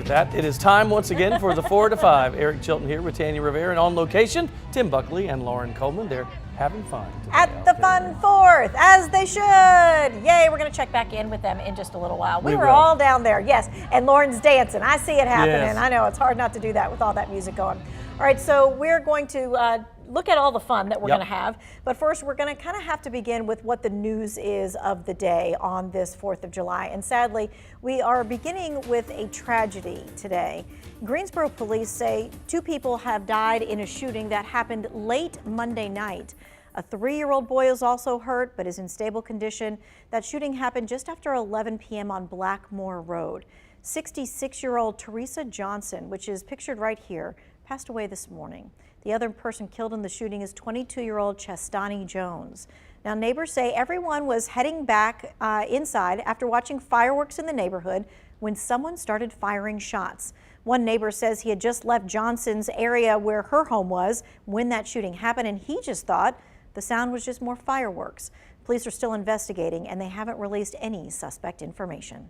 at that. It is time once again for the 4 to 5. Eric Chilton here with Tanya Rivera, and on location, Tim Buckley and Lauren Coleman. They're having fun at the Fun Fourth, as they should. Yay, we're going to check back in with them in just a little while. We were all down there, yes, and Lauren's dancing. I see it happening. Yes. I know it's hard not to do that with all that music going. All right, so we're going to look at all the fun that we're going to have. But first, we're going to kind of have to begin with what the news is of the day on this 4th of July. And sadly, we are beginning with a tragedy today. Greensboro police say 2 people have died in a shooting that happened late Monday night. A 3-year-old boy is also hurt, but is in stable condition. That shooting happened just after 11 p.m. on Blackmoor Road. 66-year-old Theressa Johnson, which is pictured right here, passed away this morning. The other person killed in the shooting is 22-year-old Chestani Jones. Now, neighbors say everyone was heading back inside after watching fireworks in the neighborhood when someone started firing shots. One neighbor says he had just left Johnson's area where her home was when that shooting happened, and he just thought the sound was just more fireworks. Police are still investigating, and they haven't released any suspect information.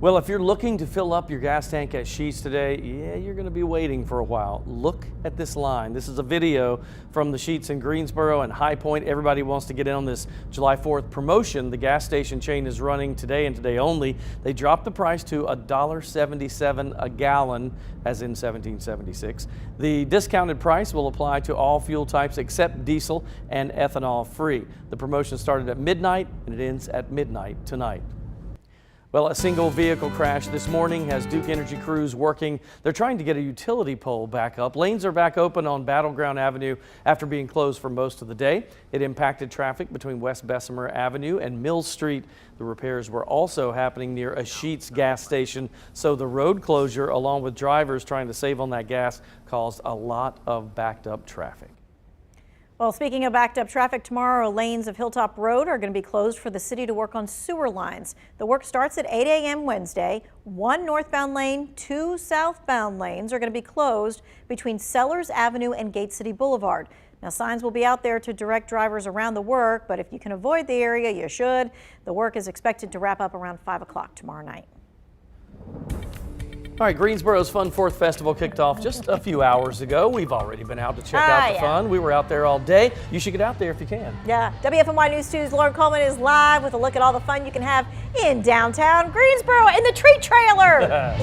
Well, if you're looking to fill up your gas tank at Sheetz today, yeah, you're going to be waiting for a while. Look at this line. This is a video from the Sheetz in Greensboro and High Point. Everybody wants to get in on this July 4th promotion. The gas station chain is running today and today only. They dropped the price to $1.77 a gallon, as in 1776. The discounted price will apply to all fuel types except diesel and ethanol free. The promotion started at midnight and it ends at midnight tonight. Well, a single vehicle crash this morning has Duke Energy crews working. They're trying to get a utility pole back up. Lanes are back open on Battleground Avenue after being closed for most of the day. It impacted traffic between West Bessemer Avenue and Mill Street. The repairs were also happening near a Sheetz gas station, so the road closure, along with drivers trying to save on that gas, caused a lot of backed up traffic. Well, speaking of backed up traffic, tomorrow lanes of Hilltop Road are going to be closed for the city to work on sewer lines. The work starts at 8 a.m. Wednesday. 1 northbound lane, 2 southbound lanes are going to be closed between Sellers Avenue and Gate City Boulevard. Now, signs will be out there to direct drivers around the work, but if you can avoid the area, you should. The work is expected to wrap up around 5 o'clock tomorrow night. All right, Greensboro's Fun Fourth Festival kicked off just a few hours ago. We've already been out to check out the fun. We were out there all day. You should get out there if you can. Yeah. WFMY News 2's Lauren Coleman is live with a look at all the fun you can have in downtown Greensboro in the treat trailer.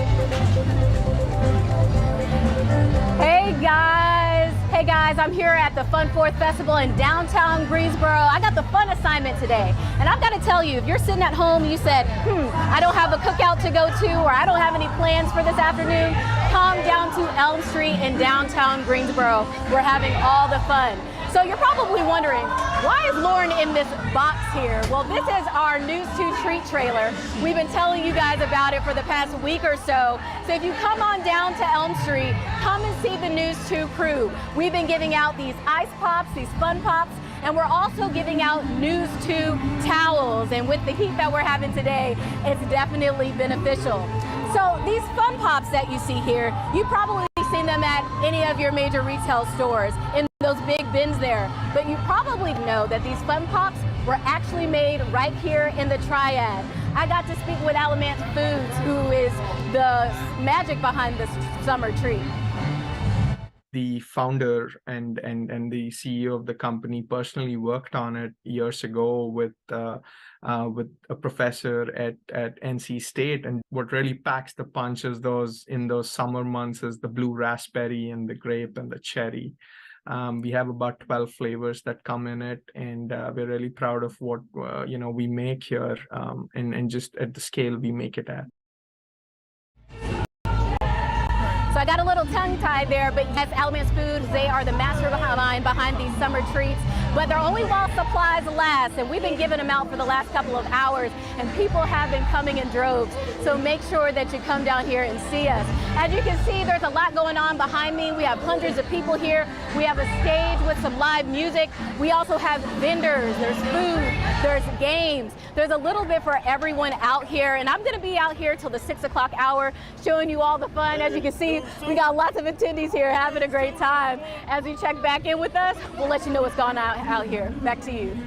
Hey guys, I'm here at the Fun Fourth Festival in downtown Greensboro. I got the fun assignment today, and I've got to tell you, if you're sitting at home and you said, I don't have a cookout to go to, or I don't have any plans for this afternoon, come down to Elm Street in downtown Greensboro. We're having all the fun. So you're probably wondering, why is Lauren in this box here? Well, this is our News 2 treat trailer. We've been telling you guys about it for the past week or so. So if you come on down to Elm Street, come and see the News 2 crew. We've been giving out these ice pops, these fun pops, and we're also giving out News 2 towels. And with the heat that we're having today, it's definitely beneficial. So these fun pops that you see here, you probably seen them at any of your major retail stores in those big bins there. But you probably know that these fun pops were actually made right here in the Triad. I got to speak with Alamance Foods, who is the magic behind this summer treat. The founder and the CEO of the company personally worked on it years ago with a professor at NC State. And what really packs the punch is in those summer months is the blue raspberry and the grape and the cherry. We have about 12 flavors that come in it, and we're really proud of what we make here, and just at the scale we make it at. So I got a little tongue-tied there, but yes, Alamance Foods, they are the mastermind behind these summer treats, but they're only while supplies last, and we've been giving them out for the last couple of hours, and people have been coming in droves. So make sure that you come down here and see us. As you can see, there's a lot going on behind me. We have hundreds of people here. We have a stage with some live music. We also have vendors, there's food, there's games. There's a little bit for everyone out here, and I'm gonna be out here till the 6 o'clock hour showing you all the fun. As you can see, we got lots of attendees here having a great time. As you check back in with us, we'll let you know what's going on out here. Back to you.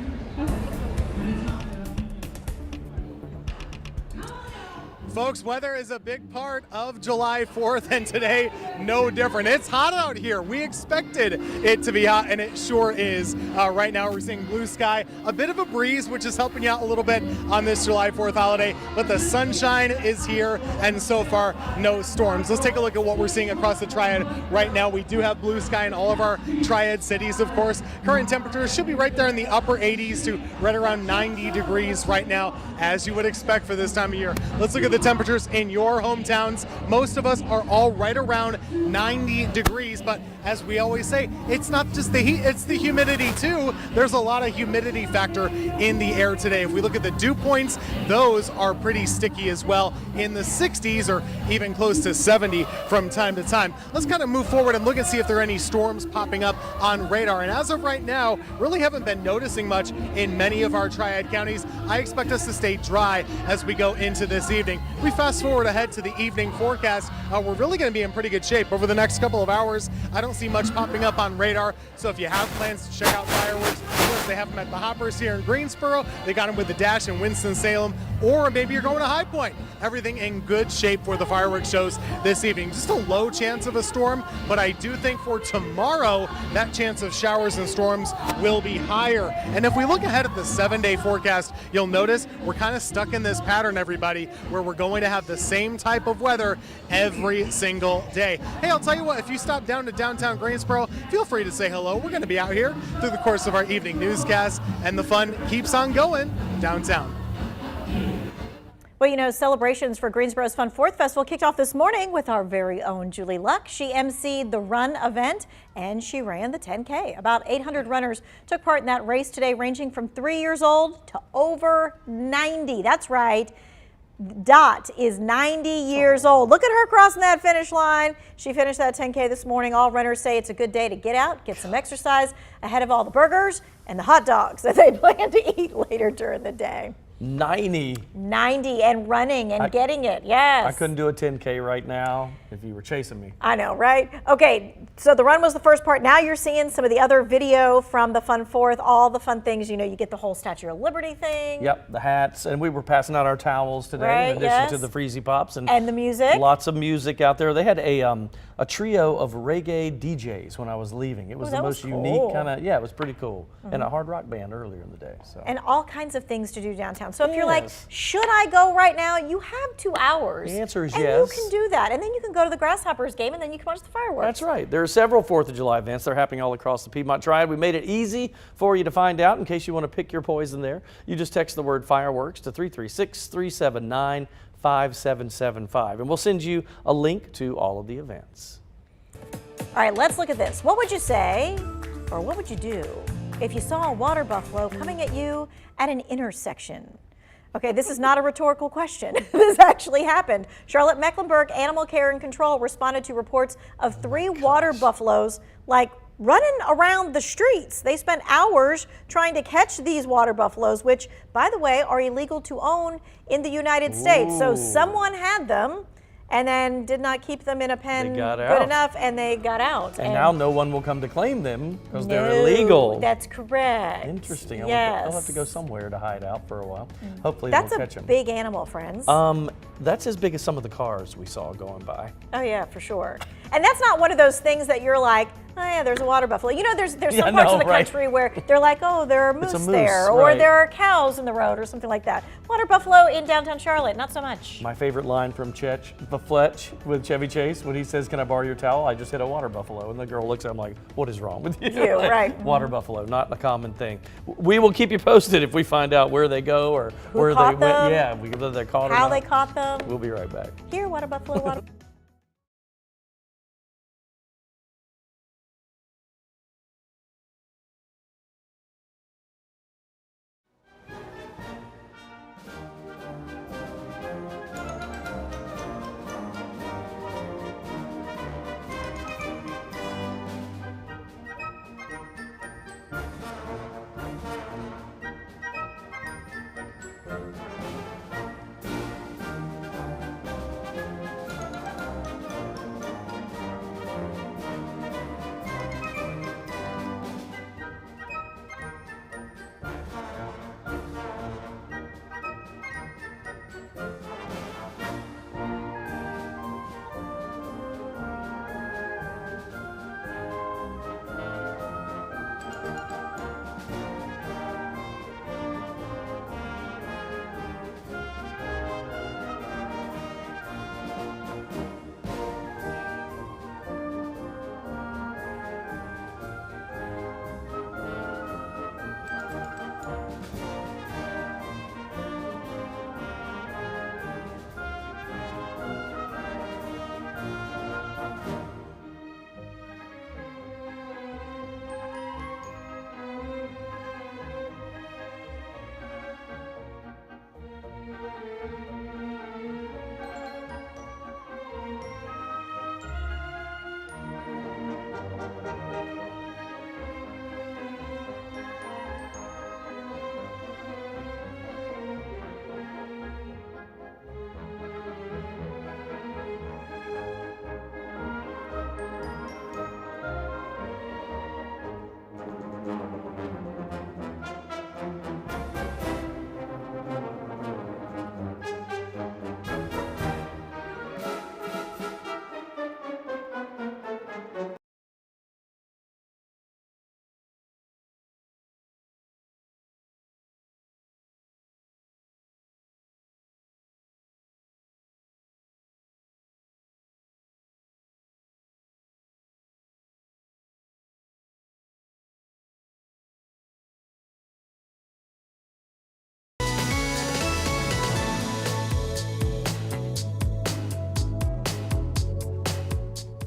Folks, weather is a big part of July 4th, and today, no different. It's hot out here. We expected it to be hot, and it sure is. Right now, we're seeing blue sky, a bit of a breeze, which is helping you out a little bit on this July 4th holiday, but the sunshine is here, and so far, no storms. Let's take a look at what we're seeing across the Triad right now. We do have blue sky in all of our Triad cities, of course. Current temperatures should be right there in the upper 80s to right around 90 degrees right now, as you would expect for this time of year. Let's look at the temperatures in your hometowns. Most of us are all right around 90 degrees, but as we always say, it's not just the heat, it's the humidity too. There's a lot of humidity factor in the air today. If we look at the dew points, those are pretty sticky as well, in the 60s or even close to 70 from time to time. Let's kind of move forward and look and see if there are any storms popping up on radar. And as of right now, really haven't been noticing much in many of our Triad counties. I expect us to stay dry as we go into this evening. We fast forward ahead to the evening forecast. We're really going to be in pretty good shape over the next couple of hours. I don't see much popping up on radar, so if you have plans to check out fireworks, of course they have them at the Hoppers here in Greensboro. They got them with the Dash in Winston-Salem, or maybe you're going to High Point. Everything in good shape for the fireworks shows this evening. Just a low chance of a storm, but I do think for tomorrow that chance of showers and storms will be higher. And if we look ahead at the 7-day forecast, you'll notice we're kind of stuck in this pattern, everybody, where we're going to have the same type of weather every single day. Hey, I'll tell you what, if you stop down to downtown Greensboro, feel free to say hello. We're going to be out here through the course of our evening newscast, and the fun keeps on going downtown. Well, you know, celebrations for Greensboro's Fun 4th Festival kicked off this morning with our very own Julie Luck. She emceed the run event and she ran the 10K. About 800 runners took part in that race today, ranging from 3 years old to over 90. That's right. Dot is 90 years old. Look at her crossing that finish line. She finished that 10K this morning. All runners say it's a good day to get out, get some exercise ahead of all the burgers and the hot dogs that they plan to eat later during the day. 90 and running and getting it. Yes. I couldn't do a 10K right now if you were chasing me. I know, right? Okay, so the run was the first part. Now you're seeing some of the other video from the Fun 4th, all the fun things. You know, you get the whole Statue of Liberty thing. Yep, the hats, and we were passing out our towels today, right, in addition to the Freezy Pops and the music. Lots of music out there. They had a trio of reggae DJs when I was leaving. It was the most unique kind of, it was pretty cool. And a hard rock band earlier in the day. So. And all kinds of things to do downtown. So if you're like, should I go right now? You have 2 hours. The answer is and yes. You can do that. And then you can go to the Grasshoppers game and then you can watch the fireworks. That's right. There are several 4th of July events. They're happening all across the Piedmont Triad. We made it easy for you to find out in case you want to pick your poison there. You just text the word fireworks to 336-379-5775 and we'll send you a link to all of the events. All right, let's look at this. What would you say, or what would you do if you saw a water buffalo coming at you at an intersection? Okay, this is not a rhetorical question. This actually happened. Charlotte Mecklenburg Animal Care and Control responded to reports of 3 water buffaloes running around the streets. They spent hours trying to catch these water buffaloes, which, by the way, are illegal to own in the United States. So someone had them and then did not keep them in a pen good enough, and they got out. And now no one will come to claim them because they're illegal. That's correct. Interesting. Yes. I'll have to go somewhere to hide out for a while. Hopefully they'll catch them. That's a big animal, friends. That's as big as some of the cars we saw going by. Oh yeah, for sure. And that's not one of those things that you're like, oh yeah, there's a water buffalo. You know, there's some parts of the country where they're like, oh, there are moose there, or there are cows in the road, or something like that. Water buffalo in downtown Charlotte, not so much. My favorite line from The Fletch with Chevy Chase, when he says, "Can I borrow your towel? I just hit a water buffalo," and the girl looks at him like, "What is wrong with you?" Right? Water buffalo, not a common thing. We will keep you posted if we find out where they go or where they went. Yeah, whether they're caught or not. How they caught them. We'll be right back. Here, water buffalo. Water.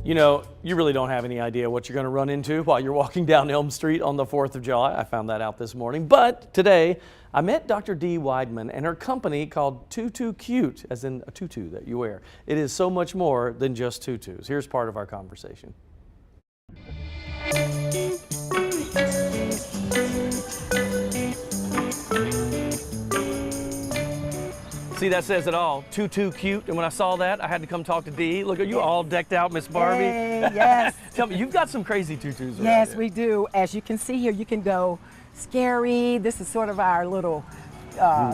You know, you really don't have any idea what you're going to run into while you're walking down Elm Street on the 4th of July. I found that out this morning. But today, I met Dr. Dee Weidman and her company called Tutu Cute, as in a tutu that you wear. It is so much more than just tutus. Here's part of our conversation. See, that says it all. Tutu Cute. And when I saw that, I had to come talk to Dee. Look, are you all decked out, Miss Barbie? Hey, yes. Tell me, you've got some crazy tutus. Yes, here. we do. As you can see here, you can go scary. This is sort of our little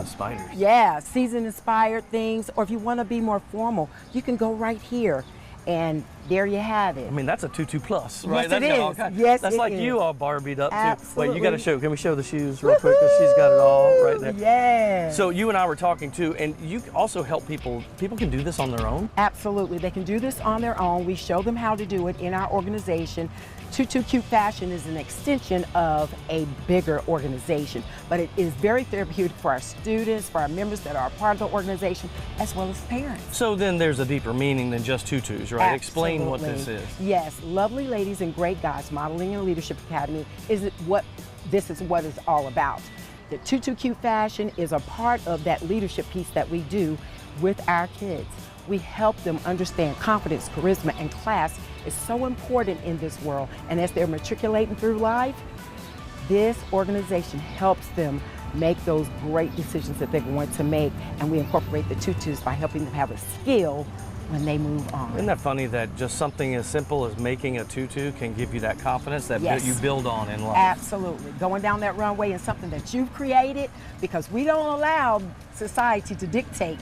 spiders. Yeah, season-inspired things. Or if you want to be more formal, you can go right here. And there you have it. I mean, that's a tutu plus, right? Yes, that's it got all is. kinds. Yes, that's it like is. you all Barbied up too. Absolutely. Wait, you got to show. Can we show the shoes real quick? Because she's got it all right there. Yeah. So you and I were talking too, and you also help people. People can do this on their own. Absolutely, they can do this on their own. We show them how to do it in our organization. Tutu Cute Fashion is an extension of a bigger organization, but it is very therapeutic for our students, for our members that are a part of the organization, as well as parents. So then there's a deeper meaning than just tutus, right? Absolutely. Explain what this is. Yes, Lovely Ladies and Great Guys Modeling and Leadership Academy is what this is what it's all about. The Tutu Cute Fashion is a part of that leadership piece that we do with our kids. We help them understand confidence, charisma, and class is so important in this world. And as they're matriculating through life, this organization helps them make those great decisions that they're going to make. And we incorporate the tutus by helping them have a skill when they move on. Isn't that funny that just something as simple as making a tutu can give you that confidence that Yes. you build on in life? Absolutely. Going down that runway is something that you've created, because we don't allow society to dictate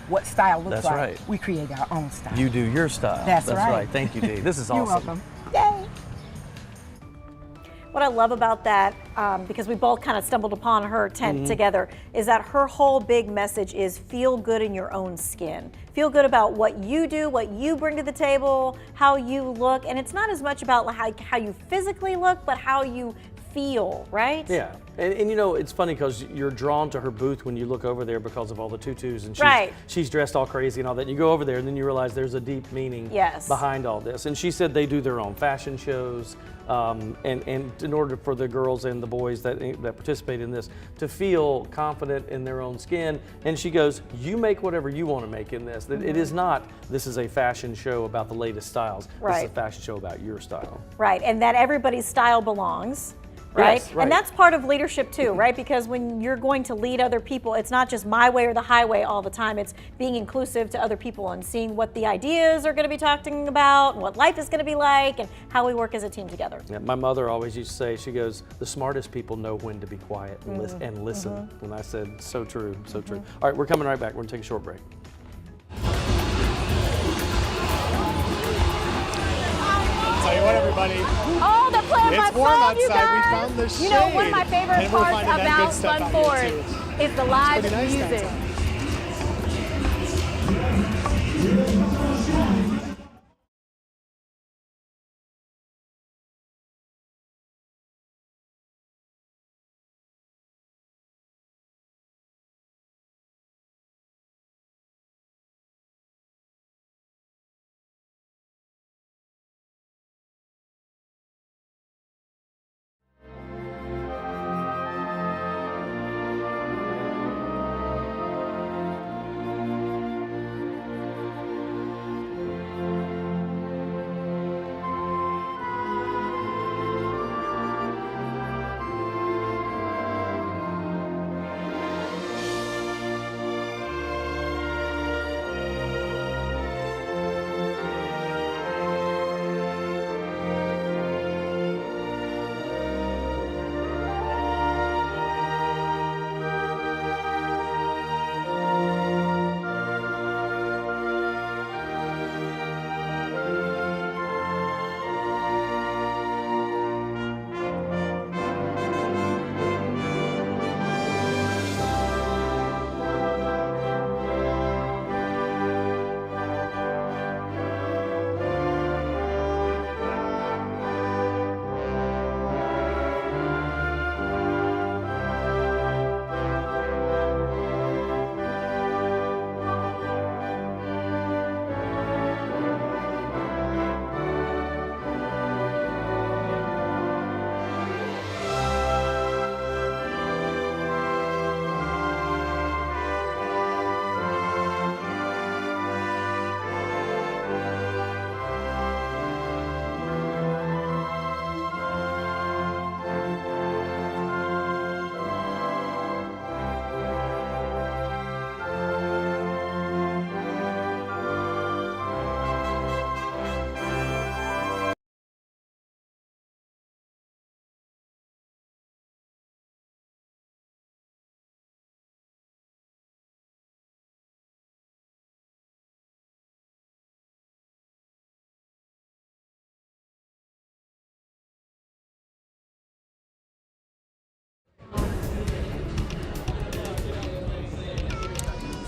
what style looks That's like. right. We create our own style. You do your style. That's right. Thank you, Dee. This is You're awesome. welcome. Yay. What I love about that, because we both kind of stumbled upon her tent together, is that her whole big message is feel good in your own skin. Feel good about what you do, what you bring to the table, how you look. And it's not as much about how you physically look, but how you feel, right? Yeah, and you know, it's funny because you're drawn to her booth when you look over there because of all the tutus, and she's dressed all crazy and all that. And you go over there and then you realize there's a deep meaning behind all this. And she said they do their own fashion shows, and in order for the girls and the boys that participate in this to feel confident in their own skin. And she goes, you make whatever you want to make in this. It is not, this is a fashion show about the latest styles. This is a fashion show about your style. Right, and that everybody's style belongs. Right? Yes, right. And that's part of leadership too, right? Because when you're going to lead other people, it's not just my way or the highway all the time. It's being inclusive to other people and seeing what the ideas are going to be talking about, and what life is going to be like, and how we work as a team together. Yeah, my mother always used to say, she goes, the smartest people know when to be quiet and listen. And I said, so true, so true. All right, we're coming right back. We're going to take a short break. Tell you what, everybody. Oh, they're playing my It's warm song, you outside. We guys. found the You know, one of my shade. favorite And we're parts finding that about good stuff Fun out here, Forest too. is the live pretty nice music. downtown.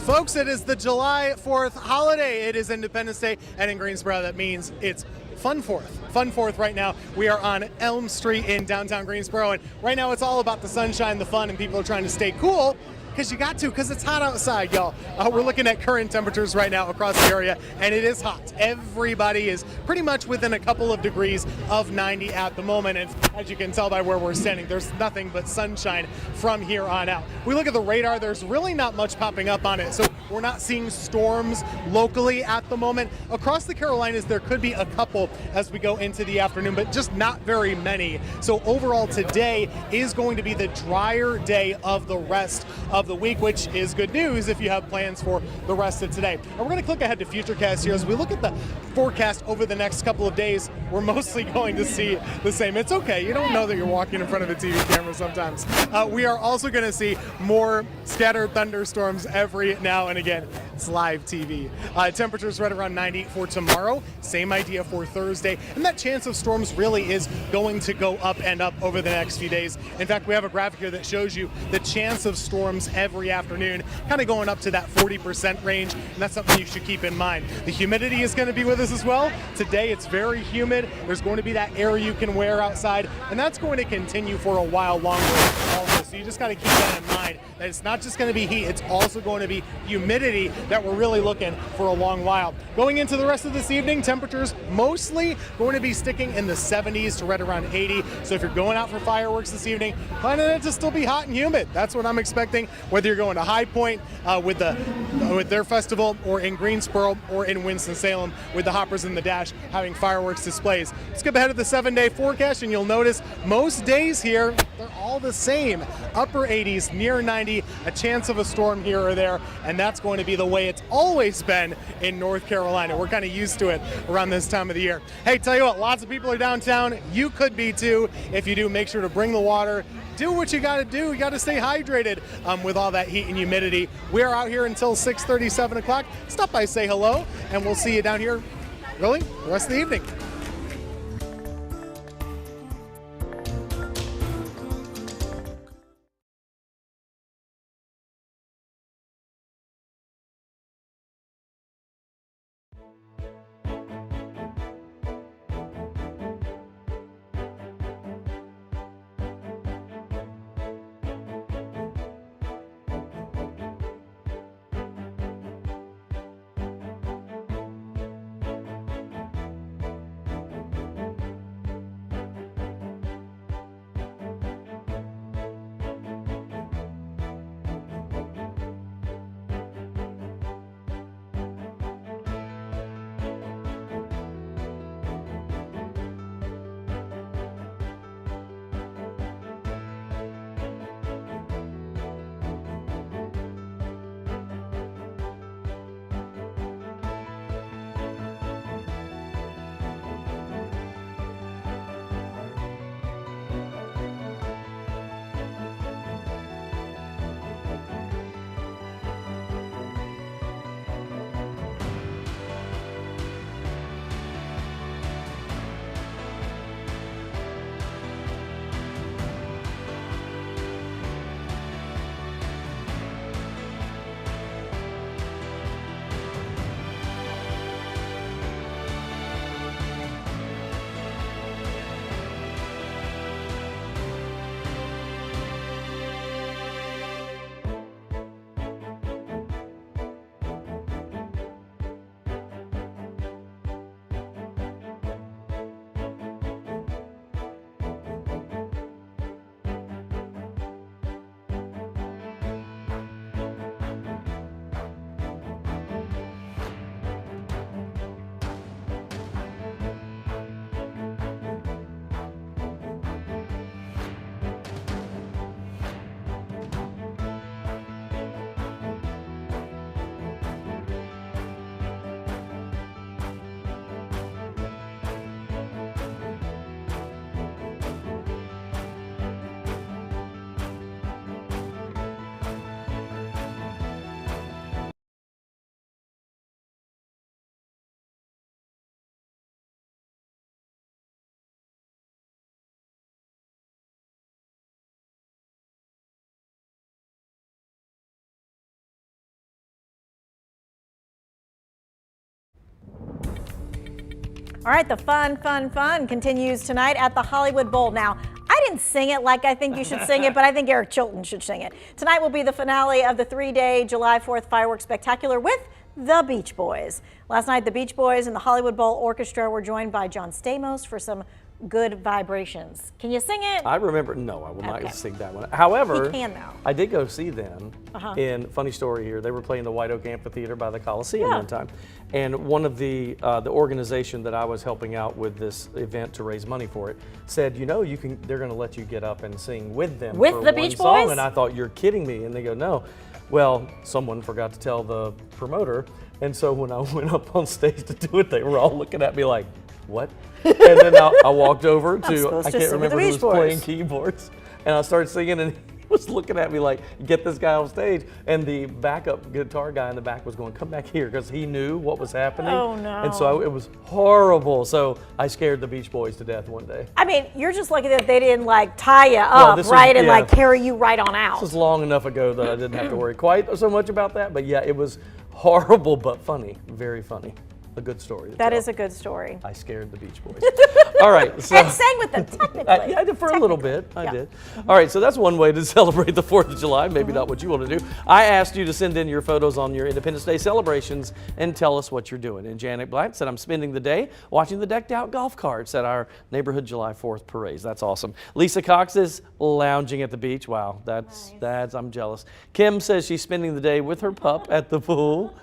Folks, it is the July 4th holiday. It is Independence Day, and in Greensboro, that means it's Fun Fourth. Fun Fourth right now. We are on Elm Street in downtown Greensboro, and right now it's all about the sunshine, the fun, and people are trying to stay cool. Because it's hot outside, y'all. We're looking at current temperatures right now across the area, and it is hot. Everybody is pretty much within a couple of degrees of 90 at the moment, and as you can tell by where we're standing, there's nothing but sunshine from here on out. We look at the radar, there's really not much popping up on it, so we're not seeing storms locally at the moment. Across the Carolinas, there could be a couple as we go into the afternoon, but just not very many. So overall, today is going to be the drier day of the rest of the week, which is good news if you have plans for the rest of today. And we're going to click ahead to Futurecast here. As we look at the forecast over the next couple of days, we're mostly going to see the same. It's okay. You don't know that you're walking in front of a TV camera sometimes. We are also going to see more scattered thunderstorms every now and again. It's live TV. Temperatures right around 90 for tomorrow. Same idea for Thursday. And that chance of storms really is going to go up and up over the next few days. In fact, we have a graphic here that shows you the chance of storms every afternoon, kind of going up to that 40% range, and that's something you should keep in mind. The humidity is going to be with us as well. Today it's very humid. There's going to be that air you can wear outside, and that's going to continue for a while longer also. So you just got to keep that in mind, that it's not just going to be heat, it's also going to be humidity that we're really looking for a long while. Going into the rest of this evening, temperatures mostly going to be sticking in the 70s to right around 80. So if you're going out for fireworks this evening, planning it to still be hot and humid. That's what I'm expecting, whether you're going to High Point with their festival, or in Greensboro, or in Winston-Salem with the Hoppers and the Dash having fireworks displays. Skip ahead of the 7-day forecast, and you'll notice most days here, they're all the same. Upper 80s, near 90, a chance of a storm here or there, and that's going to be the way it's always been in North Carolina. We're kind of used to it around this time of the year. Hey, tell you what, lots of people are downtown. You could be too. If you do, make sure to bring the water. Do what you got to do. You got to stay hydrated with all that heat and humidity. We're out here until 6:30, 7 o'clock. Stop by, say hello, and we'll see you down here, really, the rest of the evening. All right, the fun continues tonight at the Hollywood Bowl. Now, I didn't sing it like I think you should sing it, but I think Eric Chilton should sing it. Tonight will be the finale of the 3-day July 4th fireworks spectacular with the Beach Boys. Last night, the Beach Boys and the Hollywood Bowl Orchestra were joined by John Stamos for some good vibrations. Can you sing it? I remember, no, I will not sing that one. However, you can now. I did go see them in, funny story here, they were playing the White Oak Amphitheater by the Coliseum one time. And one of the organization that I was helping out with this event to raise money for it said, you know, they're gonna let you get up and sing with them with for the one Beach song. Boys? And I thought, you're kidding me. And they go, no. Well, someone forgot to tell the promoter. And so when I went up on stage to do it, they were all looking at me like, what? And then I walked over to, I can't remember who was playing keyboards, and I started singing, and he was looking at me like, get this guy off stage. And the backup guitar guy in the back was going, come back here, because he knew what was happening. Oh, no. And so it was horrible. So I scared the Beach Boys to death one day. I mean, you're just lucky that they didn't like tie you up, and like carry you right on out. This was long enough ago that I didn't have to worry quite so much about that. But yeah, it was horrible, but funny, very funny. A good story. That is a good story. I scared the Beach Boys. All right. So, and sang with them, technically. I did for a little bit. I did. All right, so that's one way to celebrate the 4th of July, maybe not what you want to do. I asked you to send in your photos on your Independence Day celebrations and tell us what you're doing. And Janet Black said, I'm spending the day watching the decked out golf carts at our neighborhood July 4th parades. That's awesome. Lisa Cox is lounging at the beach. Wow, that's I'm jealous. Kim says she's spending the day with her pup at the pool.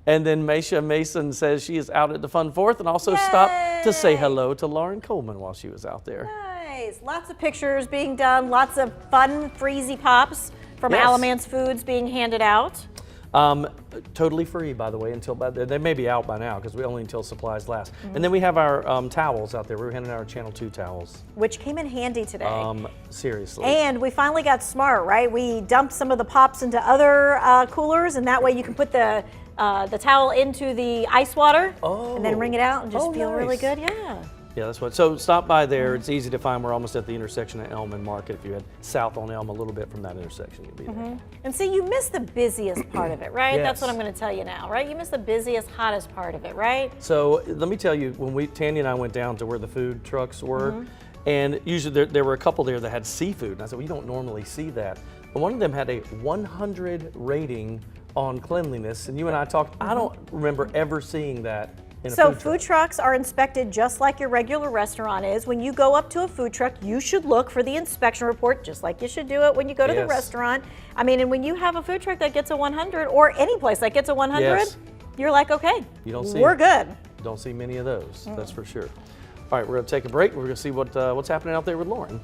And then Maisha Mason says she is out at the Fun 4th and also stopped to say hello to Lauren Coleman while she was out there. Nice. Lots of pictures being done, lots of fun freezy pops from Alamance Foods being handed out. Totally free, by the way, until they may be out by now because we only until supplies last. And then we have our towels out there. We're handing out our Channel 2 towels. Which came in handy today. Seriously. And we finally got smart, right? We dumped some of the pops into other coolers, and that way you can put the towel into the ice water and then wring it out and just feel really good. Yeah, that's what. So stop by there. It's easy to find. We're almost at the intersection of Elm and Market. If you head south on Elm a little bit from that intersection, you'll be there. And see, you missed the busiest part of it, right? Yes. That's what I'm going to tell you now, right? You missed the busiest, hottest part of it, right? So let me tell you, when Tanya and I went down to where the food trucks were, and usually there were a couple there that had seafood. And I said, well, you don't normally see that. But one of them had a 100 rating on cleanliness, and you and I talked. I don't remember ever seeing that in a food truck. Food trucks are inspected just like your regular restaurant is. When you go up to a food truck, you should look for the inspection report, just like you should do it when you go to the restaurant. I mean, and when you have a food truck that gets a 100, or any place that gets a 100, you're like, okay, we're good. Don't see many of those, that's for sure. All right, we're gonna take a break. We're gonna see what's happening out there with Lauren.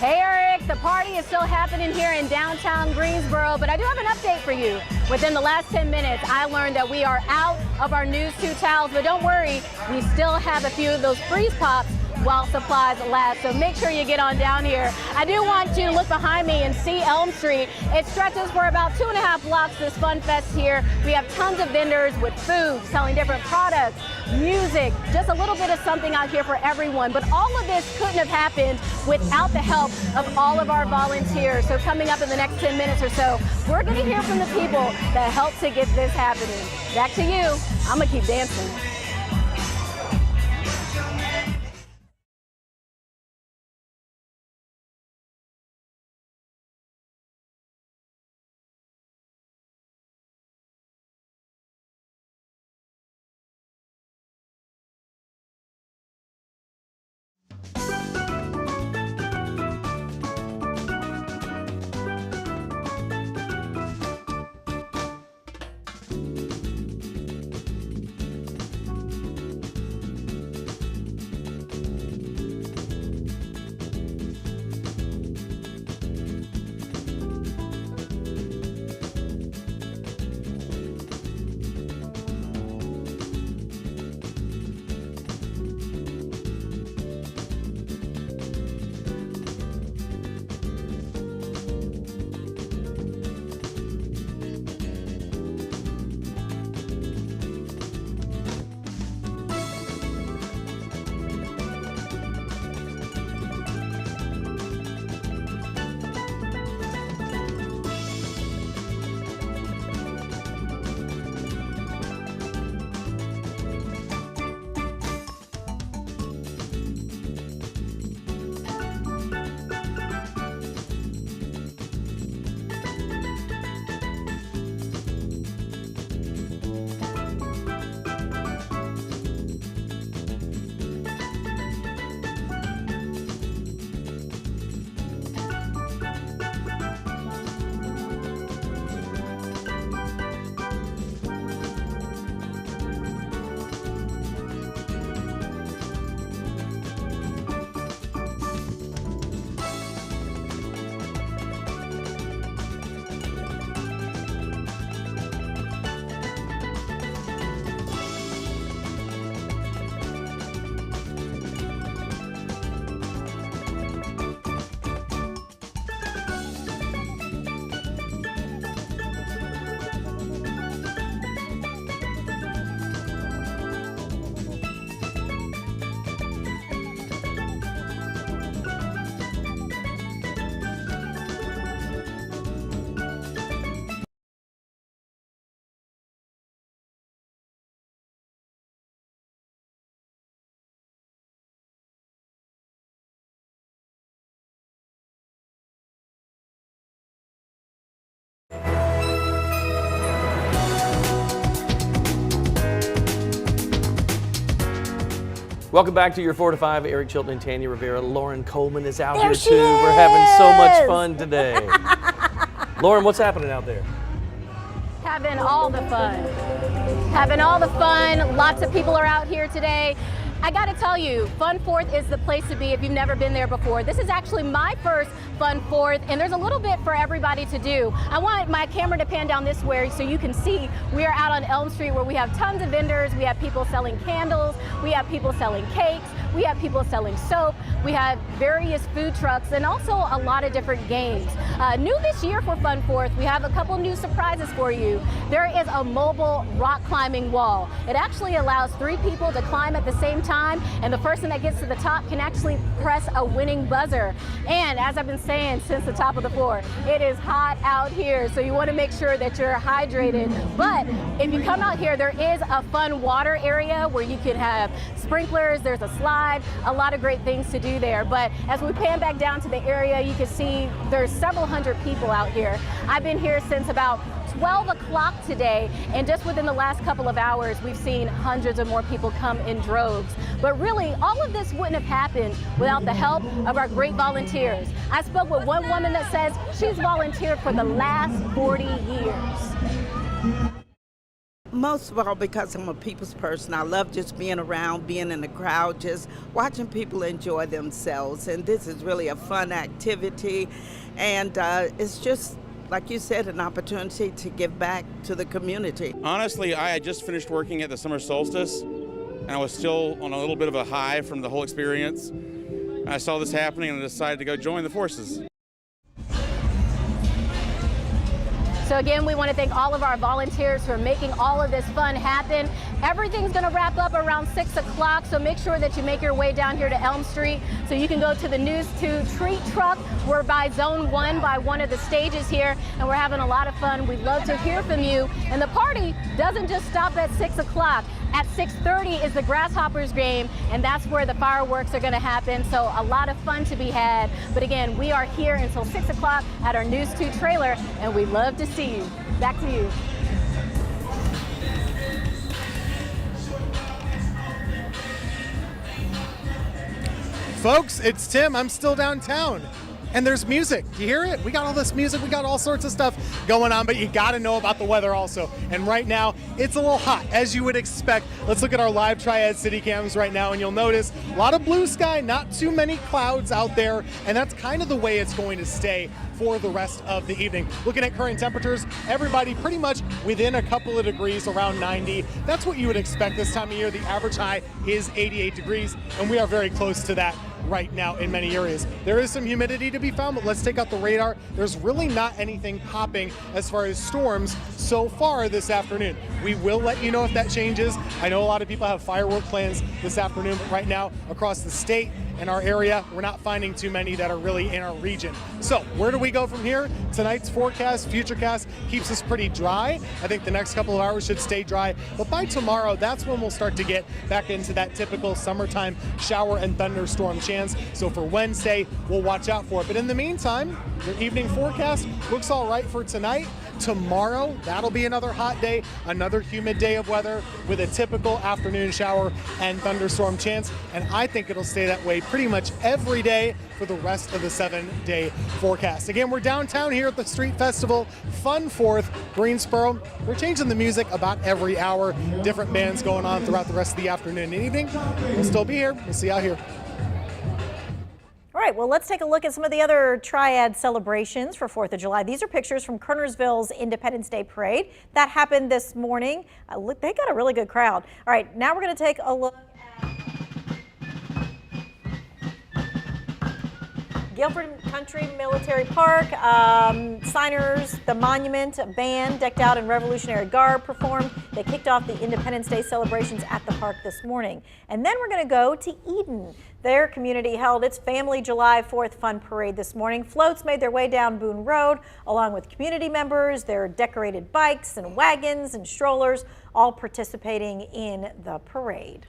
Hey Eric, the party is still happening here in downtown Greensboro, but I do have an update for you. Within the last 10 minutes, I learned that we are out of our News 2 towels, but don't worry, we still have a few of those freeze pops while supplies last, so make sure you get on down here. I do want you to look behind me and see Elm Street. It stretches for about 2.5 blocks, this Fun Fest here. We have tons of vendors with food, selling different products, music, just a little bit of something out here for everyone. But all of this couldn't have happened without the help of all of our volunteers. So coming up in the next 10 minutes or so, we're gonna hear from the people that helped to get this happening. Back to you, I'm gonna keep dancing. Welcome back to your 4 to 5. Eric Chilton and Tanya Rivera. Lauren Coleman is out There here she too. We're having so much is. fun today. Lauren, what's happening out there? Having all the fun. Having all the fun. Lots of people are out here today. I got to tell you, Fun 4th is the place to be if you've never been there before. This is actually my first Fun 4th, and there's a little bit for everybody to do. I want my camera to pan down this way so you can see we are out on Elm Street where we have tons of vendors. We have people selling candles. We have people selling cakes. We have people selling soap. We have various food trucks and also a lot of different games. New this year for Fun 4th, we have a couple new surprises for you. There is a mobile rock climbing wall. It actually allows 3 people to climb at the same time, and the person that gets to the top can actually press a winning buzzer. And as I've been saying since the top of the floor, it is hot out here, so you want to make sure that you're hydrated. But if you come out here, there is a fun water area where you can have sprinklers, there's a slide, a lot of great things to do there. But as we pan back down to the area, you can see there's several hundred people out here. I've been here since about 12 o'clock today, and just within the last couple of hours, we've seen hundreds of more people come in droves. But really, all of this wouldn't have happened without the help of our great volunteers. I spoke with one woman that says she's volunteered for the last 40 years. Most of all because I'm a people's person. I love just being around, being in the crowd, just watching people enjoy themselves. And this is really a fun activity. And it's just, like you said, an opportunity to give back to the community. Honestly, I had just finished working at the summer solstice, and I was still on a little bit of a high from the whole experience. I saw this happening and I decided to go join the forces. So again, we want to thank all of our volunteers for making all of this fun happen. Everything's going to wrap up around 6 o'clock, so make sure that you make your way down here to Elm Street so you can go to the News 2 treat truck. We're by Zone 1 by one of the stages here, and we're having a lot of fun. We'd love to hear from you. And the party doesn't just stop at 6 o'clock. At 6:30 is the Grasshoppers game, and that's where the fireworks are going to happen. So a lot of fun to be had. But again, we are here until 6 o'clock at our News 2 trailer, and we'd love to see you. Back to you. Folks, it's Tim. I'm still downtown. And there's music. Do you hear it? We got all this music. We got all sorts of stuff going on, but you got to know about the weather also. And right now, it's a little hot, as you would expect. Let's look at our live Triad City cams right now, and you'll notice a lot of blue sky, not too many clouds out there, and that's kind of the way it's going to stay for the rest of the evening. Looking at current temperatures, everybody pretty much within a couple of degrees, around 90. That's what you would expect this time of year. The average high is 88 degrees, and we are very close to that right now in many areas. There is some humidity to be found, but let's take out the radar. There's really not anything popping as far as storms so far this afternoon. We will let you know if that changes. I know a lot of people have firework plans this afternoon, but right now across the state in our area, we're not finding too many that are really in our region. So where do we go from here? Tonight's forecast, futurecast keeps us pretty dry. I think the next couple of hours should stay dry, but by tomorrow, that's when we'll start to get back into that typical summertime shower and thunderstorm chance. So for Wednesday, we'll watch out for it. But in the meantime, your evening forecast looks all right for tonight. Tomorrow, that'll be another hot day, another humid day of weather with a typical afternoon shower and thunderstorm chance. And I think it'll stay that way pretty much every day for the rest of the 7-day forecast. Again, we're downtown here at the Street Festival, Fun 4th, Greensboro. We're changing the music about every hour. Different bands going on throughout the rest of the afternoon and evening. We'll still be here. We'll see you out here. All right, well, let's take a look at some of the other Triad celebrations for 4th of July. These are pictures from Kernersville's Independence Day Parade. That happened this morning. Look, they got a really good crowd. All right, now we're going to take a look at Guilford Country Military Park. Signers, the Monument Band, decked out in Revolutionary garb, performed. They kicked off the Independence Day celebrations at the park this morning. And then we're going to go to Eden. Their community held its family July 4th fun parade this morning. Floats made their way down Boone Road, along with community members, their decorated bikes and wagons and strollers, all participating in the parade.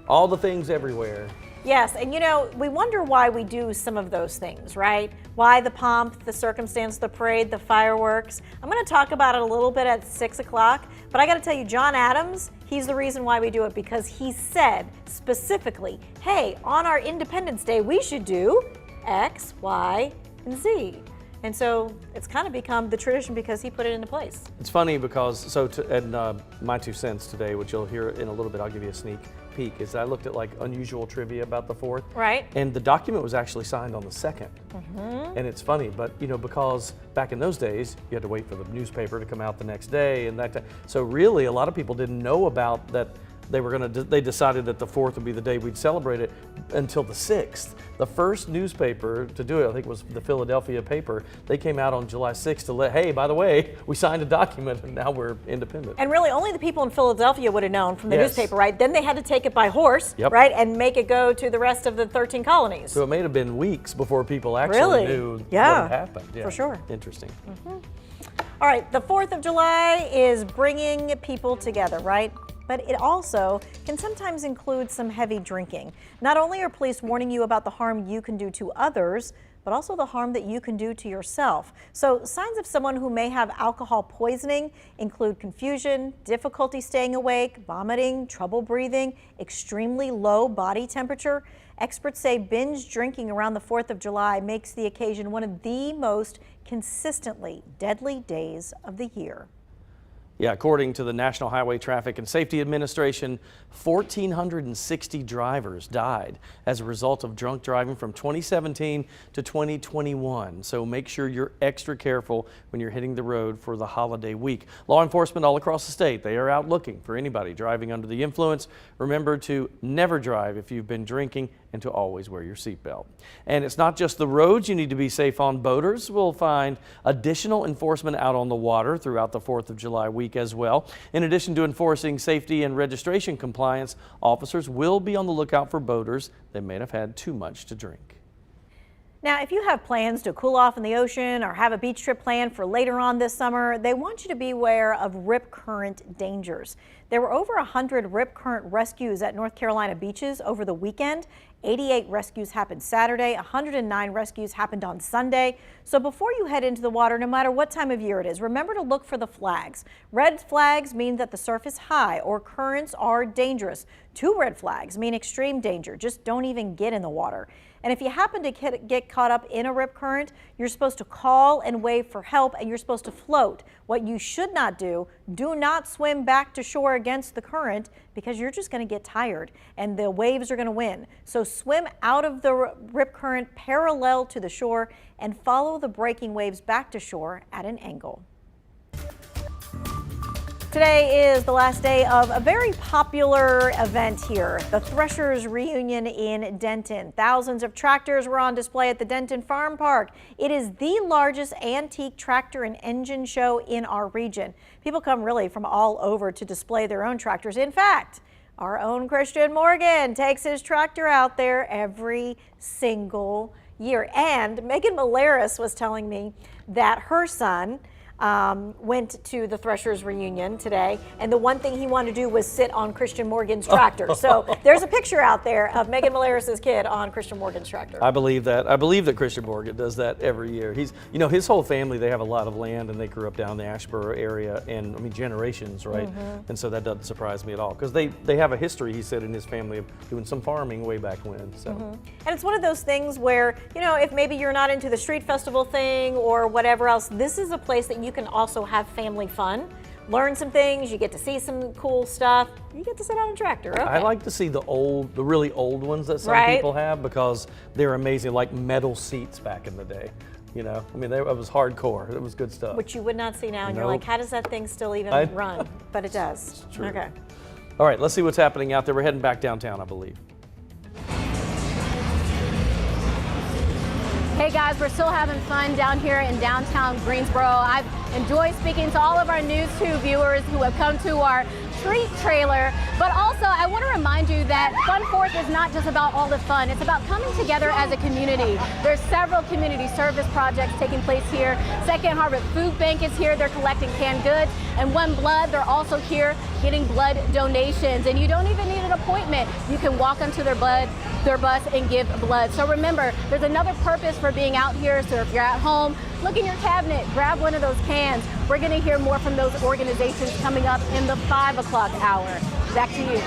All the things everywhere. Yes, and you know, we wonder why we do some of those things, right? Why the pomp, the circumstance, the parade, the fireworks. I'm going to talk about it a little bit at 6 o'clock, but I got to tell you, John Adams, He's the reason why we do it, because he said specifically, hey, on our Independence Day, we should do X, Y, and Z. And so it's kind of become the tradition because he put it into place. It's funny because, and my 2 cents today, which you'll hear in a little bit, I'll give you a sneak peek, is I looked at like unusual trivia about the 4th. Right. And the document was actually signed on the 2nd. And it's funny, but because back in those days, you had to wait for the newspaper to come out the next day and that. So really, a lot of people didn't know about that. They decided that the 4th would be the day we'd celebrate it until the 6th. The first newspaper to do it, I think, was the Philadelphia paper. They came out on July 6th to hey, by the way, we signed a document and now we're independent. And really only the people in Philadelphia would have known from the newspaper, right? Then they had to take it by horse, right? And make it go to the rest of the 13 colonies. So it may have been weeks before people actually knew what had happened. Yeah, for sure. Interesting. All right, the 4th of July is bringing people together, right? But it also can sometimes include some heavy drinking. Not only are police warning you about the harm you can do to others, but also the harm that you can do to yourself. So signs of someone who may have alcohol poisoning include confusion, difficulty staying awake, vomiting, trouble breathing, extremely low body temperature. Experts say binge drinking around the 4th of July makes the occasion one of the most consistently deadly days of the year. Yeah, according to the National Highway Traffic and Safety Administration, 1,460 drivers died as a result of drunk driving from 2017 to 2021. So make sure you're extra careful when you're hitting the road for the holiday week. Law enforcement all across the state, they are out looking for anybody driving under the influence. Remember to never drive if you've been drinking and to always wear your seatbelt. And it's not just the roads you need to be safe on. Boaters will find additional enforcement out on the water throughout the 4th of July week as well. In addition to enforcing safety and registration compliance, officers will be on the lookout for boaters that may have had too much to drink. Now, if you have plans to cool off in the ocean or have a beach trip planned for later on this summer, they want you to be aware of rip current dangers. There were over 100 rip current rescues at North Carolina beaches over the weekend. 88 rescues happened Saturday, 109 rescues happened on Sunday. So before you head into the water, no matter what time of year it is, remember to look for the flags. Red flags mean that the surf is high or currents are dangerous. 2 red flags mean extreme danger. Just don't even get in the water. And if you happen to get caught up in a rip current, you're supposed to call and wave for help, and you're supposed to float. What you should not do not swim back to shore against the current, because you're just going to get tired and the waves are going to win. So swim out of the rip current parallel to the shore and follow the breaking waves back to shore at an angle. Today is the last day of a very popular event here, the Threshers Reunion in Denton. Thousands of tractors were on display at the Denton Farm Park. It is the largest antique tractor and engine show in our region. People come really from all over to display their own tractors. In fact, our own Christian Morgan takes his tractor out there every single year. And Megan Malaris was telling me that her son went to the Threshers Reunion today, and the one thing he wanted to do was sit on Christian Morgan's tractor. So there's a picture out there of Megan Malaris' kid on Christian Morgan's tractor. I believe that. I believe that Christian Morgan does that every year. He's, his whole family, they have a lot of land, and they grew up down in the Asheboro area, and I mean generations, right? And so that doesn't surprise me at all, because they have a history, he said, in his family of doing some farming way back when. So. And it's one of those things where, if maybe you're not into the street festival thing or whatever else, this is a place that you can also have family fun, learn some things, you get to see some cool stuff, you get to sit on a tractor. Okay. I like to see the really old ones that some people have, because they're amazing, like metal seats back in the day. I mean, it was hardcore. It was good stuff. Which you would not see now, and you're like, how does that thing still even run? But it does. It's true. Okay. All right, let's see what's happening out there. We're heading back downtown, I believe. Hey guys, we're still having fun down here in downtown Greensboro. I've enjoyed speaking to all of our News 2 viewers who have come to our street trailer, but also I want to remind you that Fun 4th is not just about all the fun, it's about coming together as a community. There's several community service projects taking place here. Second Harvest Food Bank is here, they're collecting canned goods, and One Blood, they're also here getting blood donations, and you don't even need an appointment. You can walk onto their bus and give blood. So remember, there's another purpose for being out here. So if you're at home, look in your cabinet, grab one of those cans. We're going to hear more from those organizations coming up in the 5 o'clock hour. Back to you.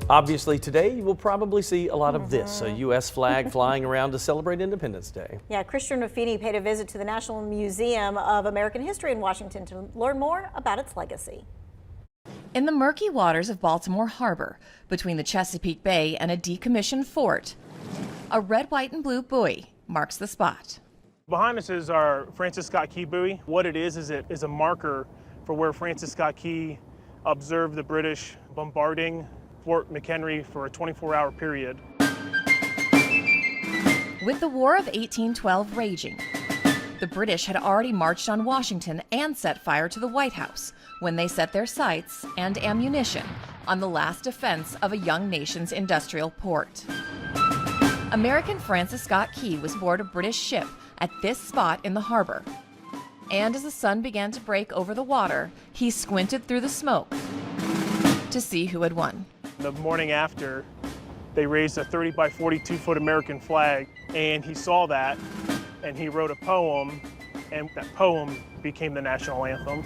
Obviously today you will probably see a lot of this, a U.S. flag flying around to celebrate Independence Day. Yeah, Christian Ruffini paid a visit to the National Museum of American History in Washington to learn more about its legacy. In the murky waters of Baltimore Harbor, between the Chesapeake Bay and a decommissioned fort, a red, white, and blue buoy marks the spot. Behind us is our Francis Scott Key buoy. What it is it is a marker for where Francis Scott Key observed the British bombarding Fort McHenry for a 24-hour period. With the War of 1812 raging, the British had already marched on Washington and set fire to the White House when they set their sights and ammunition on the last defense of a young nation's industrial port. American Francis Scott Key was aboard a British ship at this spot in the harbor. And as the sun began to break over the water, he squinted through the smoke to see who had won. The morning after, they raised a 30 by 42 foot American flag, and he saw that, and he wrote a poem, and that poem became the national anthem.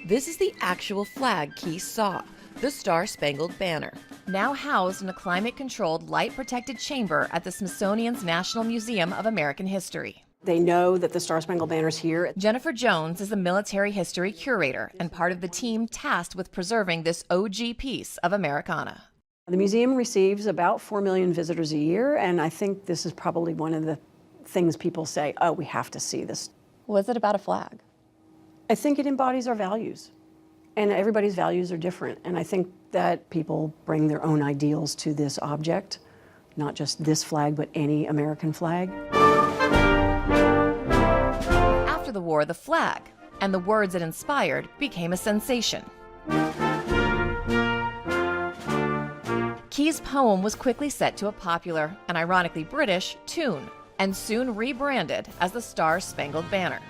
This is the actual flag Key saw, the Star-Spangled Banner, now housed in a climate-controlled, light-protected chamber at the Smithsonian's National Museum of American History. They know that the Star-Spangled Banner's here. Jennifer Jones is a military history curator and part of the team tasked with preserving this OG piece of Americana. The museum receives about 4 million visitors a year, and I think this is probably one of the things people say, oh, we have to see this. What's it about a flag? I think it embodies our values, and everybody's values are different, and I think that people bring their own ideals to this object, not just this flag, but any American flag. After the war, the flag and the words it inspired became a sensation. Key's poem was quickly set to a popular, and ironically British, tune, and soon rebranded as the Star-Spangled Banner.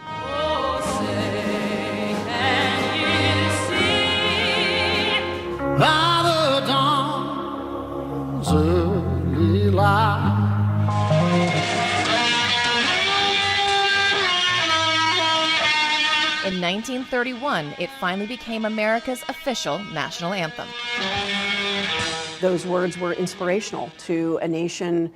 In 1931, it finally became America's official national anthem. Those words were inspirational to a nation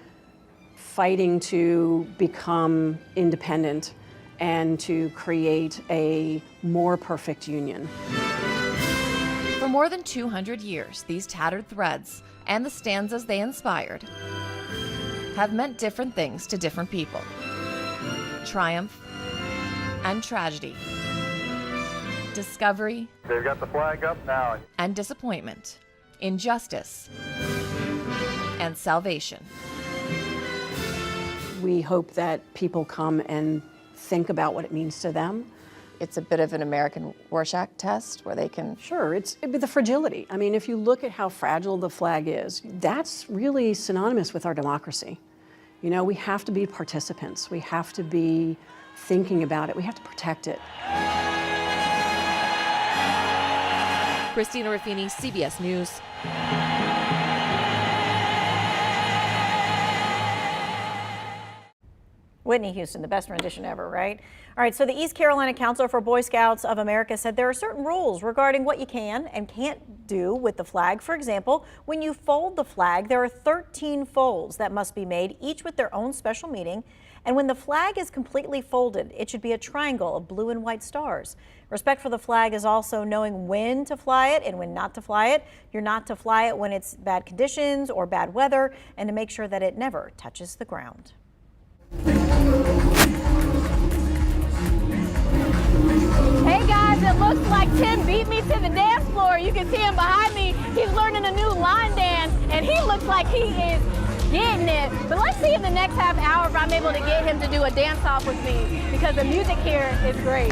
fighting to become independent and to create a more perfect union. For more than 200 years, these tattered threads and the stanzas they inspired have meant different things to different people. Triumph and tragedy. Discovery. They've got the flag up now. And disappointment. Injustice and salvation. We hope that people come and think about what it means to them. It's a bit of an American Rorschach test where they can... Sure, it's the fragility. I mean, if you look at how fragile the flag is, that's really synonymous with our democracy. You know, we have to be participants. We have to be thinking about it. We have to protect it. Christina Ruffini, CBS News. Whitney Houston, the best rendition ever, right? All right, so the East Carolina Council for Boy Scouts of America said there are certain rules regarding what you can and can't do with the flag. For example, when you fold the flag, there are 13 folds that must be made, each with their own special meaning. And when the flag is completely folded, it should be a triangle of blue and white stars. Respect for the flag is also knowing when to fly it and when not to fly it. You're not to fly it when it's bad conditions or bad weather, and to make sure that it never touches the ground. Hey guys, it looks like Tim beat me to the dance floor. You can see him behind me. He's learning a new line dance, and he looks like he is getting it. But let's see in the next half hour if I'm able to get him to do a dance off with me, because the music here is great.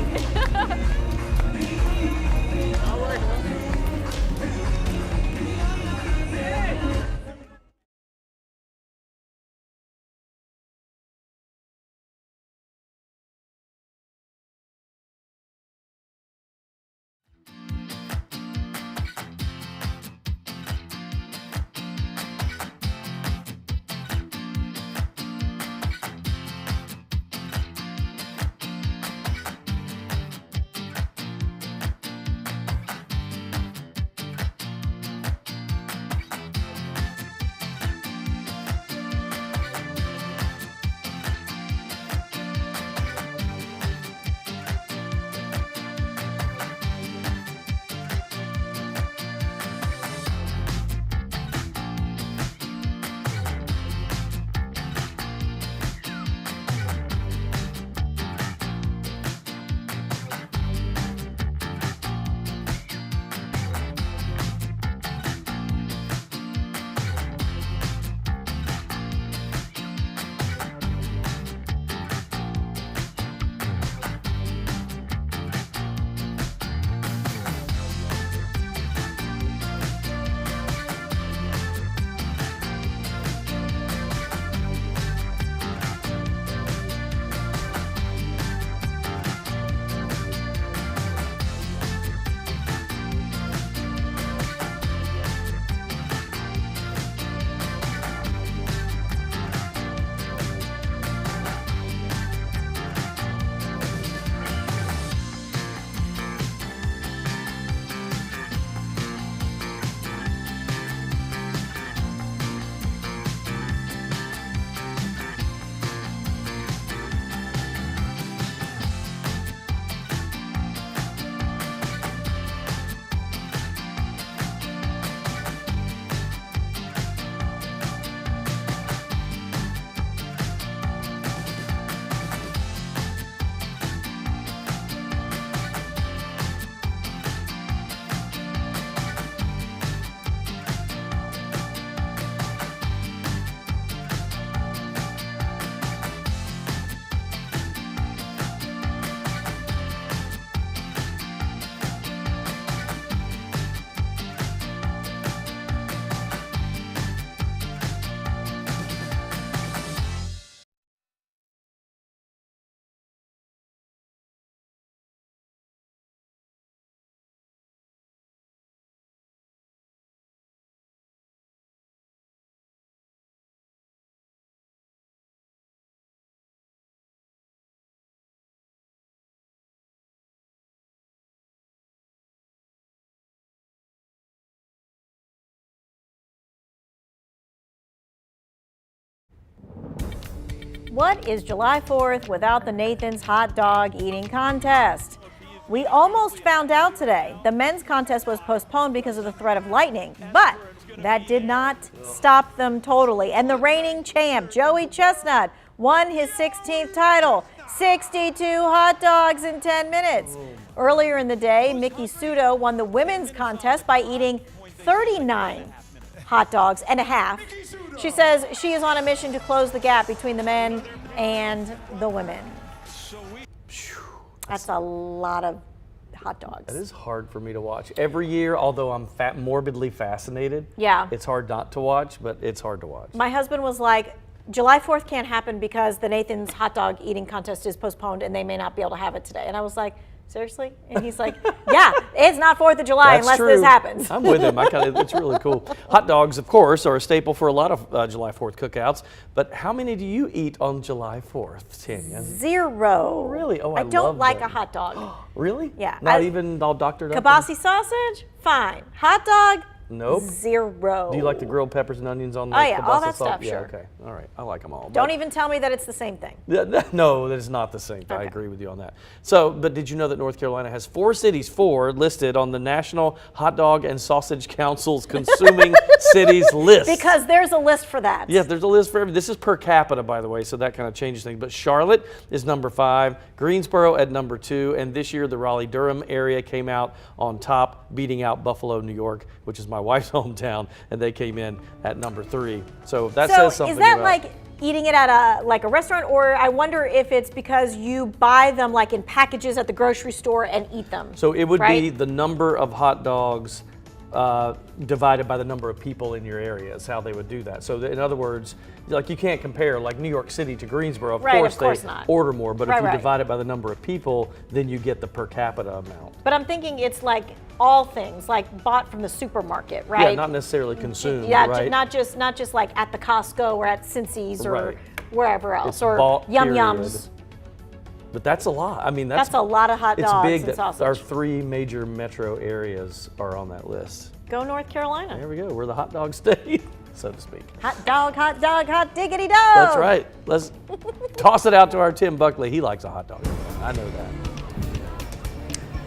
What is July 4th without the Nathan's hot dog eating contest? We almost found out today. The men's contest was postponed because of the threat of lightning, but that did not stop them totally. And the reigning champ, Joey Chestnut, won his 16th title, 62 hot dogs in 10 minutes. Earlier in the day, Mickey Sudo won the women's contest by eating 39 hot dogs and a half. She says she is on a mission to close the gap between the men and the women. That's a lot of hot dogs. It is hard for me to watch. Every year, although I'm morbidly fascinated, yeah, it's hard not to watch, but it's hard to watch. My husband was like, July 4th can't happen because the Nathan's hot dog eating contest is postponed and they may not be able to have it today. And I was like, seriously? And he's like, yeah, it's not 4th of July unless this happens. I'm with him. It's really cool. Hot dogs, of course, are a staple for a lot of July 4th cookouts. But how many do you eat on July 4th, Tanya? 0. Oh, really? Oh, I don't love like that. a hot dog. Really? Yeah. Not even all doctored up? Kibasi sausage? Fine. Hot dog? Nope. 0. Do you like the grilled peppers and onions on the Oh, yeah, kielbasa all that sauce? stuff, Yeah, sure. okay. All right. I like them all. Don't even tell me that it's the same thing. No, that is not the same. Okay. I agree with you on that. So, but did you know that North Carolina has 4 cities, listed on the National Hot Dog and Sausage Council's consuming cities list? Because there's a list for that. Yes, there's a list for everything. This is per capita, by the way, so that kind of changes things. But Charlotte is number 5, Greensboro at number 2, and this year the Raleigh-Durham area came out on top, beating out Buffalo, New York, which is my wife's hometown, and they came in at number 3. So that says something. Is that about, like eating it at a restaurant, or I wonder if it's because you buy them like in packages at the grocery store and eat them? So it would right? be the number of hot dogs divided by the number of people in your area is how they would do that. So in other words, like you can't compare like New York City to Greensboro. Of course they not. order more, but Right, if you right. divide it by the number of people, then you get the per capita amount. But I'm thinking it's like all things, like bought from the supermarket, right? Yeah, not necessarily consumed, Yeah, right? not just like at the Costco or at Cincy's or Right. wherever else, It's or bought, Yum period. Yums. But that's a lot. I mean, that's a lot of hot dogs big and that sausage. our 3 major metro areas are on that list. Go North Carolina. There we go. We're the hot dog state, so to speak. Hot dog, hot diggity dog. That's right. Let's toss it out to our Tim Buckley. He likes a hot dog. I know that.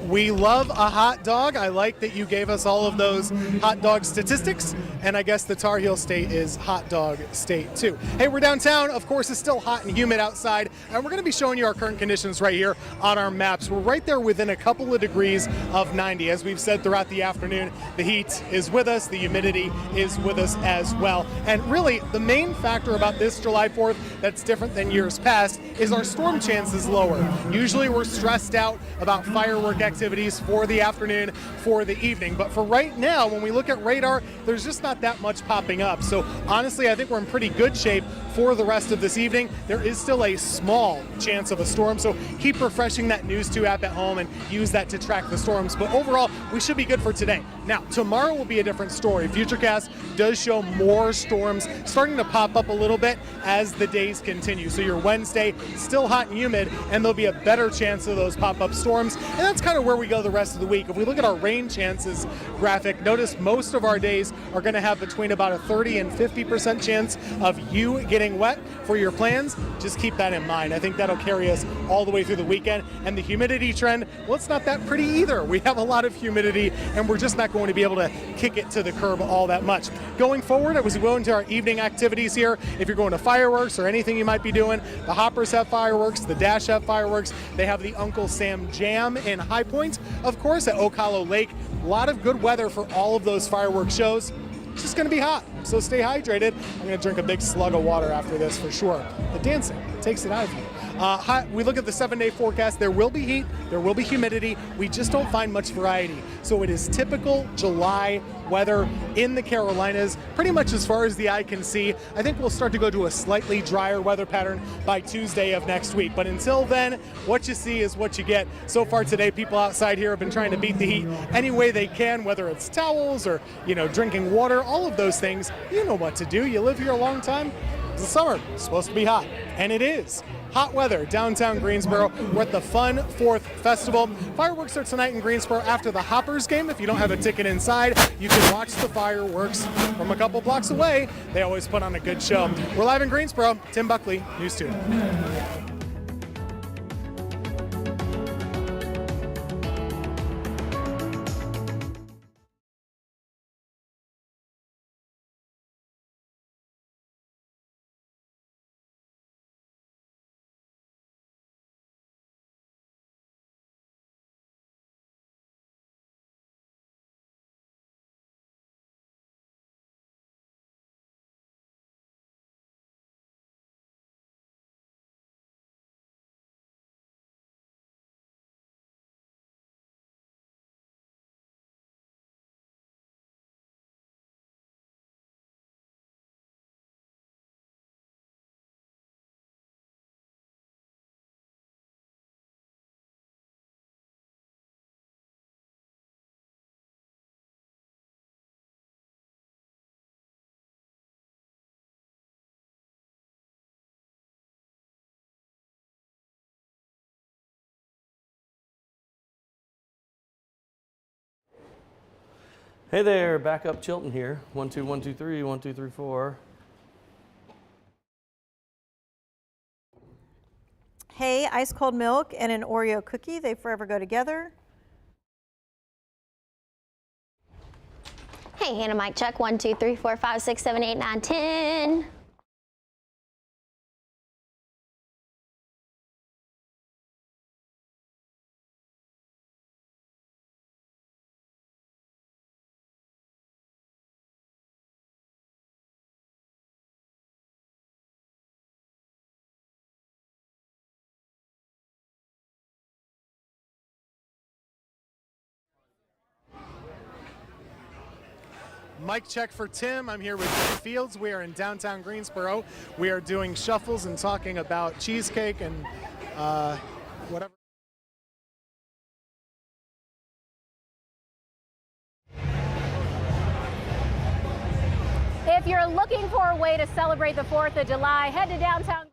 We love a hot dog. I like that you gave us all of those hot dog statistics, and I guess the Tar Heel State is hot dog state too. Hey, we're downtown. Of course, it's still hot and humid outside, and we're going to be showing you our current conditions right here on our maps. We're right there within a couple of degrees of 90. As we've said throughout the afternoon, the heat is with us, the humidity is with us as well. And really, the main factor about this July 4th that's different than years past is our storm chance is lower. Usually we're stressed out about firework activities for the afternoon, for the evening. But for right now, when we look at radar, there's just not that much popping up. So honestly, I think we're in pretty good shape for the rest of this evening. There is still a small chance of a storm, so keep refreshing that News 2 app at home and use that to track the storms. But overall, we should be good for today. Now, tomorrow will be a different story. Futurecast does show more storms starting to pop up a little bit as the days continue. So your Wednesday, still hot and humid, and there'll be a better chance of those pop-up storms. And that's kind of where we go the rest of the week. If we look at our rain chances graphic, notice most of our days are going to have between about a 30 and 50% chance of you getting wet for your plans. Just keep that in mind. I think that'll carry us all the way through the weekend. And the humidity trend, well, it's not that pretty either. We have a lot of humidity, and we're just not going to be able to kick it to the curb all that much. Going forward, as we go into our evening activities here, if you're going to fireworks or anything you might be doing, the Hoppers have fireworks, the Dash have fireworks, they have the Uncle Sam Jam in High Point, of course, at Oak Hollow Lake. A lot of good weather for all of those fireworks shows. It's just going to be hot, so stay hydrated. I'm going to drink a big slug of water after this for sure. The dancing takes it out of you. We look at the 7-day forecast. There will be heat, there will be humidity. We just don't find much variety. So it is typical July weather in the Carolinas, pretty much as far as the eye can see. I think we'll start to go to a slightly drier weather pattern by Tuesday of next week. But until then, what you see is what you get. So far today, people outside here have been trying to beat the heat any way they can, whether it's towels or, drinking water, all of those things. You know what to do. You live here a long time. the summer is supposed to be hot, and it is. Hot weather downtown Greensboro. We're at the Fun 4th Festival. Fireworks are tonight in Greensboro after the Hoppers game. If you don't have a ticket inside, you can watch the fireworks from a couple blocks away. They always put on a good show. We're live in Greensboro. Tim Buckley, News 2. Hey there, back up Chilton here. 1 2 1 2 3 1 2 3 4. Hey, ice cold milk and an Oreo cookie, they forever go together. Hey, Hannah, mic check. 1 2 3 4 5 6 7 8 9 10. Mic check for Tim. I'm here with Jim Fields. We are in downtown Greensboro. We are doing shuffles and talking about cheesecake and whatever. If you're looking for a way to celebrate the 4th of July, head to downtown.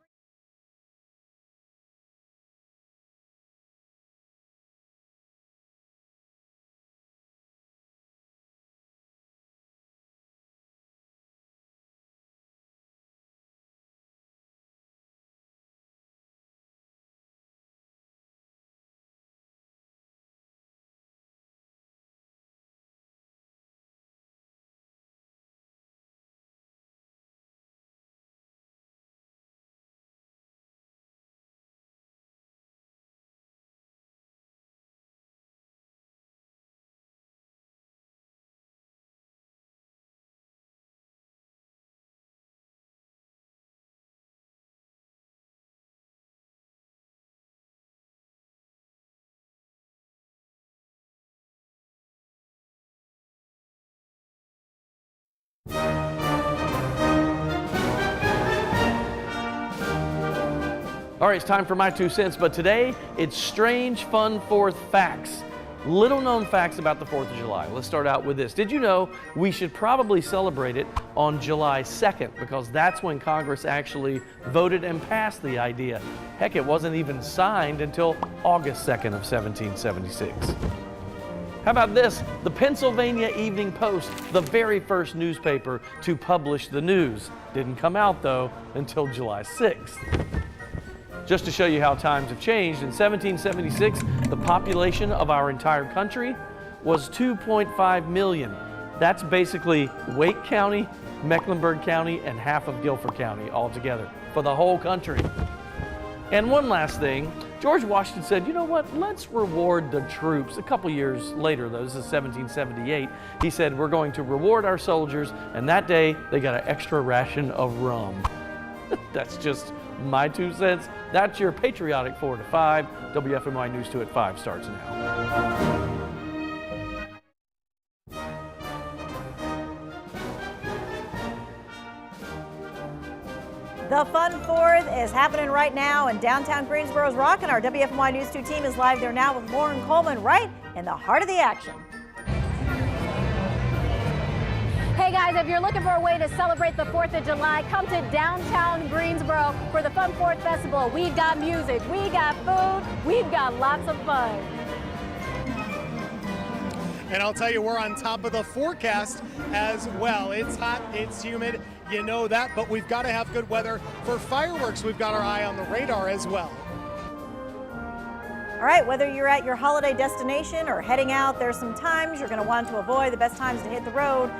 All right, it's time for my 2 cents, but today it's strange, fun 4th facts. Little known facts about the 4th of July. Let's start out with this. Did you know we should probably celebrate it on July 2nd because that's when Congress actually voted and passed the idea. Heck, it wasn't even signed until August 2nd of 1776. How about this? The Pennsylvania Evening Post, the very first newspaper to publish the news. Didn't come out though until July 6th. Just to show you how times have changed, in 1776, the population of our entire country was 2.5 million. That's basically Wake County, Mecklenburg County, and half of Guilford County altogether for the whole country. And one last thing, George Washington said, you know what, let's reward the troops. A couple years later, though, this is 1778, he said, we're going to reward our soldiers, and that day they got an extra ration of rum. That's just my 2 cents. That's your patriotic 4 to 5. WFMY News 2 at 5 starts now. The Fun 4th is happening right now, and downtown Greensboro's rocking. Our WFMY News 2 team is live there now with Lauren Coleman right in the heart of the action. Hey Hey guys, if you're looking for a way to celebrate the 4th of July, come to downtown Greensboro for the Fun 4th Festival. We've got music, we got food, we've got lots of fun. And I'll tell you, we're on top of the forecast as well. It's hot, it's humid, you know that, but we've got to have good weather for fireworks. We've got our eye on the radar as well. All right, whether you're at your holiday destination or heading out, there's some times you're going to want to avoid. The best times to hit the road